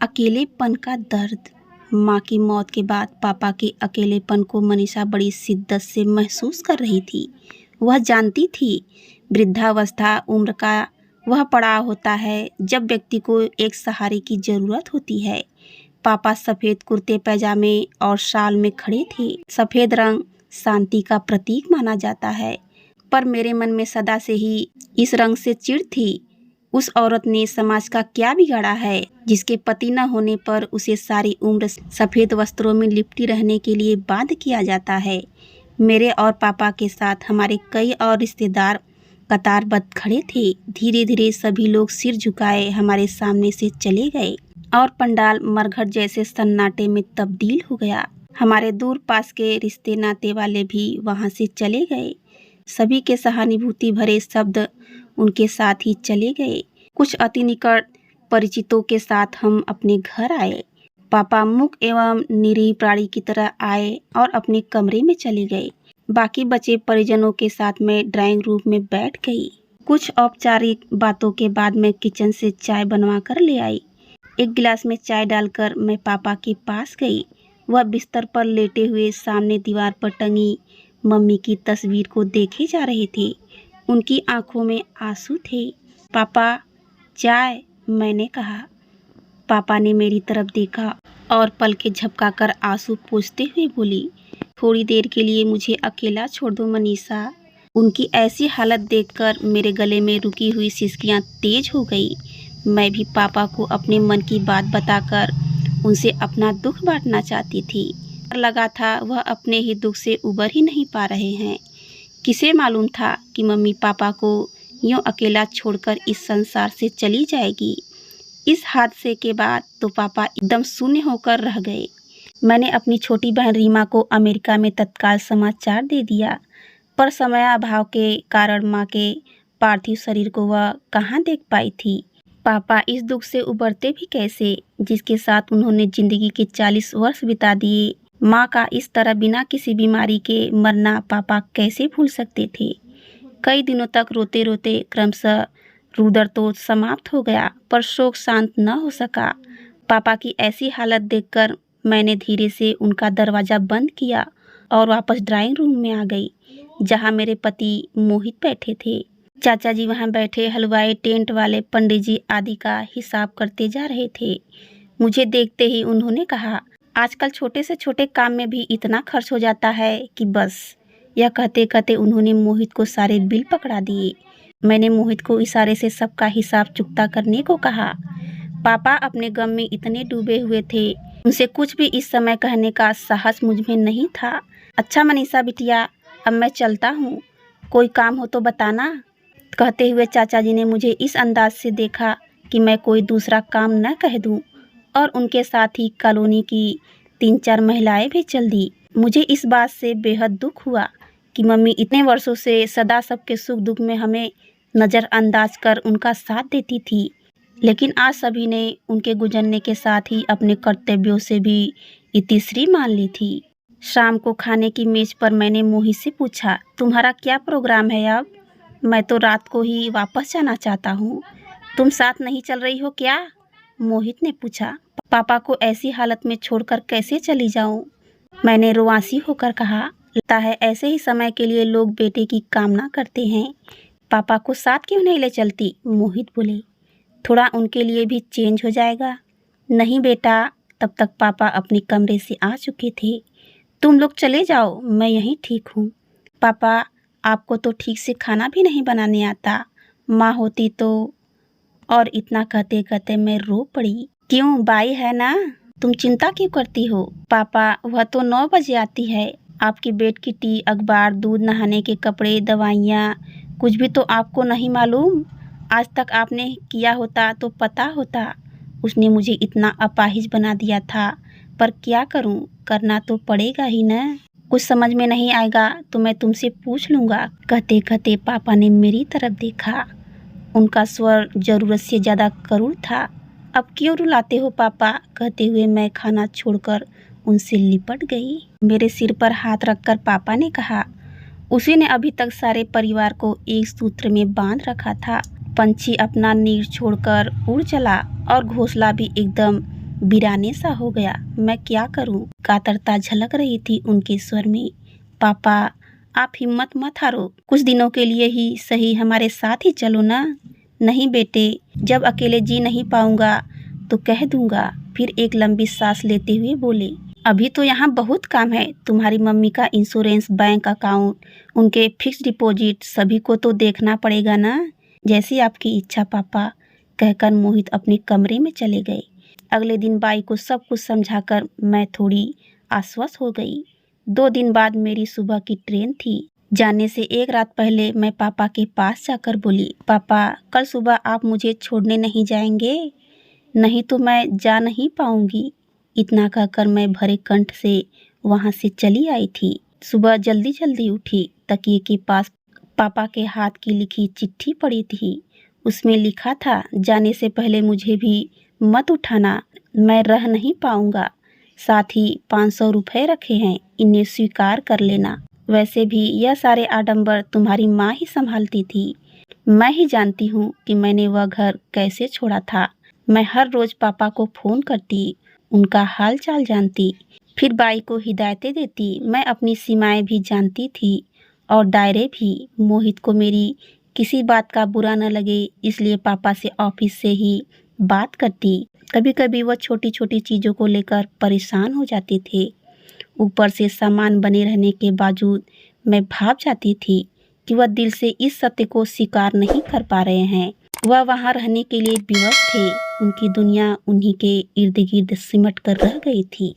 अकेलेपन का दर्द। माँ की मौत के बाद पापा के अकेलेपन को मनीषा बड़ी शिद्दत से महसूस कर रही थी। वह जानती थी वृद्धावस्था उम्र का वह पड़ाव होता है जब व्यक्ति को एक सहारे की ज़रूरत होती है। पापा सफ़ेद कुर्ते पैजामे और शाल में खड़े थे। सफ़ेद रंग शांति का प्रतीक माना जाता है, पर मेरे मन में सदा से ही इस रंग से चिढ़ थी। उस औरत ने समाज का क्या बिगाड़ा है जिसके पति न होने पर उसे सारी उम्र सफ़ेद वस्त्रों में लिपटी रहने के लिए बाध्य किया जाता है। मेरे और पापा के साथ हमारे कई और रिश्तेदार कतारबद्ध खड़े थे। धीरे धीरे सभी लोग सिर झुकाए हमारे सामने से चले गए और पंडाल मरघट जैसे सन्नाटे में तब्दील हो गया। हमारे दूर पास के रिश्ते नाते वाले भी वहाँ से चले गए। सभी के सहानुभूति भरे शब्द उनके साथ ही चले गए। कुछ अति निकट परिचितों के साथ हम अपने घर आए। पापा मूक एवं निरीह प्राणी की तरह आए और अपने कमरे में चले गए। बाकी बचे परिजनों के साथ मैं ड्राइंग रूम में बैठ गई। कुछ औपचारिक बातों के बाद मैं किचन से चाय बनवा कर ले आई। एक गिलास में चाय डालकर मैं पापा के पास गई। वह बिस्तर पर लेटे हुए सामने दीवार पर टंगी मम्मी की तस्वीर को देखे जा रहे थे। उनकी आंखों में आंसू थे। पापा चाय, मैंने कहा। पापा ने मेरी तरफ देखा और पलकें झपकाकर आंसू पोंछते हुए बोली, थोड़ी देर के लिए मुझे अकेला छोड़ दो मनीषा। उनकी ऐसी हालत देखकर मेरे गले में रुकी हुई सिसकियां तेज हो गई। मैं भी पापा को अपने मन की बात बताकर उनसे अपना दुख बांटना चाहती थी। लगा था वह अपने ही दुख से उबर ही नहीं पा रहे हैं। किसे मालूम था कि मम्मी पापा को यूं अकेला छोड़कर इस संसार से चली जाएगी। इस हादसे के बाद तो पापा एकदम शून्य होकर रह गए। मैंने अपनी छोटी बहन रीमा को अमेरिका में तत्काल समाचार दे दिया, पर समयाभाव के कारण माँ के पार्थिव शरीर को वह कहाँ देख पाई थी। पापा इस दुख से उबरते भी कैसे जिसके साथ उन्होंने जिंदगी के 40 वर्ष बिता दिए। माँ का इस तरह बिना किसी बीमारी के मरना पापा कैसे भूल सकते थे। कई दिनों तक रोते रोते क्रमशः रुदन तो समाप्त हो गया, पर शोक शांत न हो सका। पापा की ऐसी हालत देखकर मैंने धीरे से उनका दरवाज़ा बंद किया और वापस ड्राइंग रूम में आ गई, जहाँ मेरे पति मोहित बैठे थे। चाचा जी वहाँ बैठे हलवाई, टेंट वाले, पंडित जी आदि का हिसाब करते जा रहे थे। मुझे देखते ही उन्होंने कहा, आजकल छोटे से छोटे काम में भी इतना खर्च हो जाता है कि बस। यह कहते कहते उन्होंने मोहित को सारे बिल पकड़ा दिए। मैंने मोहित को इशारे से सबका हिसाब चुकता करने को कहा। पापा अपने गम में इतने डूबे हुए थे, उनसे कुछ भी इस समय कहने का साहस मुझ में नहीं था। अच्छा मनीषा बिटिया, अब मैं चलता हूँ, कोई काम हो तो बताना। कहते हुए चाचा जी ने मुझे इस अंदाज से देखा कि मैं कोई दूसरा काम न कह दूं, और उनके साथ ही कॉलोनी की 3-4 महिलाएं भी चल दी। मुझे इस बात से बेहद दुख हुआ कि मम्मी इतने वर्षों से सदा सबके सुख दुख में हमें नज़रअंदाज कर उनका साथ देती थी, लेकिन आज सभी ने उनके गुजरने के साथ ही अपने कर्तव्यों से भी इतिश्री मान ली थी। शाम को खाने की मेज पर मैंने मोहित से पूछा, तुम्हारा क्या प्रोग्राम है अब? मैं तो रात को ही वापस जाना चाहता हूँ, तुम साथ नहीं चल रही हो क्या? मोहित ने पूछा। पापा को ऐसी हालत में छोड़कर कैसे चली जाऊँ? मैंने रुआंसी होकर कहा, लगता है ऐसे ही समय के लिए लोग बेटे की कामना करते हैं। पापा को साथ क्यों नहीं ले चलती? मोहित बोले, थोड़ा उनके लिए भी चेंज हो जाएगा। नहीं बेटा, तब तक पापा अपने कमरे से आ चुके थे। तुम लोग चले जाओ, मैं यहीं ठीक हूँ। पापा, आपको तो ठीक से खाना भी नहीं बनाने आता, माँ होती तो। और इतना कहते कहते मैं रो पड़ी। क्यों, बाई है ना, तुम चिंता क्यों करती हो? पापा, वह तो 9 बजे आती है। आपकी बेड की टी, अखबार, दूध, नहाने के कपड़े, दवाइयाँ, कुछ भी तो आपको नहीं मालूम। आज तक आपने किया होता तो पता होता। उसने मुझे इतना अपाहिज बना दिया था, पर क्या करूं, करना तो पड़ेगा ही ना। कुछ समझ में नहीं आएगा तो मैं तुमसे पूछ लूँगा। कहते कहते पापा ने मेरी तरफ देखा। उनका स्वर ज़रूरत से ज़्यादा करुण था। अब क्यों रुलाते हो पापा? कहते हुए मैं खाना छोड़कर उनसे लिपट गई। मेरे सिर पर हाथ रखकर पापा ने कहा, उसी ने अभी तक सारे परिवार को एक सूत्र में बांध रखा था। पंछी अपना नीड़ छोड़कर उड़ चला और घोंसला भी एकदम वीराने सा हो गया। मैं क्या करूं? कातरता झलक रही थी उनके स्वर में। पापा, आप हिम्मत मत हारो, कुछ दिनों के लिए ही सही हमारे साथ ही चलो ना। नहीं बेटे, जब अकेले जी नहीं पाऊंगा तो कह दूंगा। फिर एक लंबी सांस लेते हुए बोले, अभी तो यहाँ बहुत काम है। तुम्हारी मम्मी का इंश्योरेंस, बैंक अकाउंट, उनके फिक्स डिपॉजिट, सभी को तो देखना पड़ेगा ना। जैसी आपकी इच्छा पापा, कहकर मोहित अपने कमरे में चले गए। अगले दिन बाई को सब कुछ समझाकर मैं थोड़ी आश्वस्त हो गई। 2 दिन बाद मेरी सुबह की ट्रेन थी। जाने से एक रात पहले मैं पापा के पास जाकर बोली, पापा, कल सुबह आप मुझे छोड़ने नहीं जाएंगे? नहीं तो मैं जा नहीं पाऊंगी। इतना कहकर मैं भरे कंठ से वहां से चली आई थी। सुबह जल्दी जल्दी उठी। तकिए के पास पापा के हाथ की लिखी चिट्ठी पड़ी थी। उसमें लिखा था, जाने से पहले मुझे भी मत उठाना, मैं रह नहीं पाऊंगा। साथ ही 500 रुपए रखे हैं, इन्हें स्वीकार कर लेना। वैसे भी यह सारे आडंबर तुम्हारी माँ ही संभालती थी। मैं ही जानती हूँ कि मैंने वह घर कैसे छोड़ा था। मैं हर रोज पापा को फोन करती, उनका हाल चाल जानती, फिर बाई को हिदायतें देती। मैं अपनी सीमाएं भी जानती थी और दायरे भी। मोहित को मेरी किसी बात का बुरा न लगे, इसलिए पापा से ऑफिस से ही बात करती। कभी कभी वह छोटी छोटी चीज़ों को लेकर परेशान हो जाते थे। ऊपर से सामान बने रहने के बावजूद मैं भाप जाती थी कि वह दिल से इस सत्य को स्वीकार नहीं कर पा रहे हैं। वह वहाँ रहने के लिए विवश थे। उनकी दुनिया उन्हीं के इर्द गिर्द सिमट कर रह गई थी।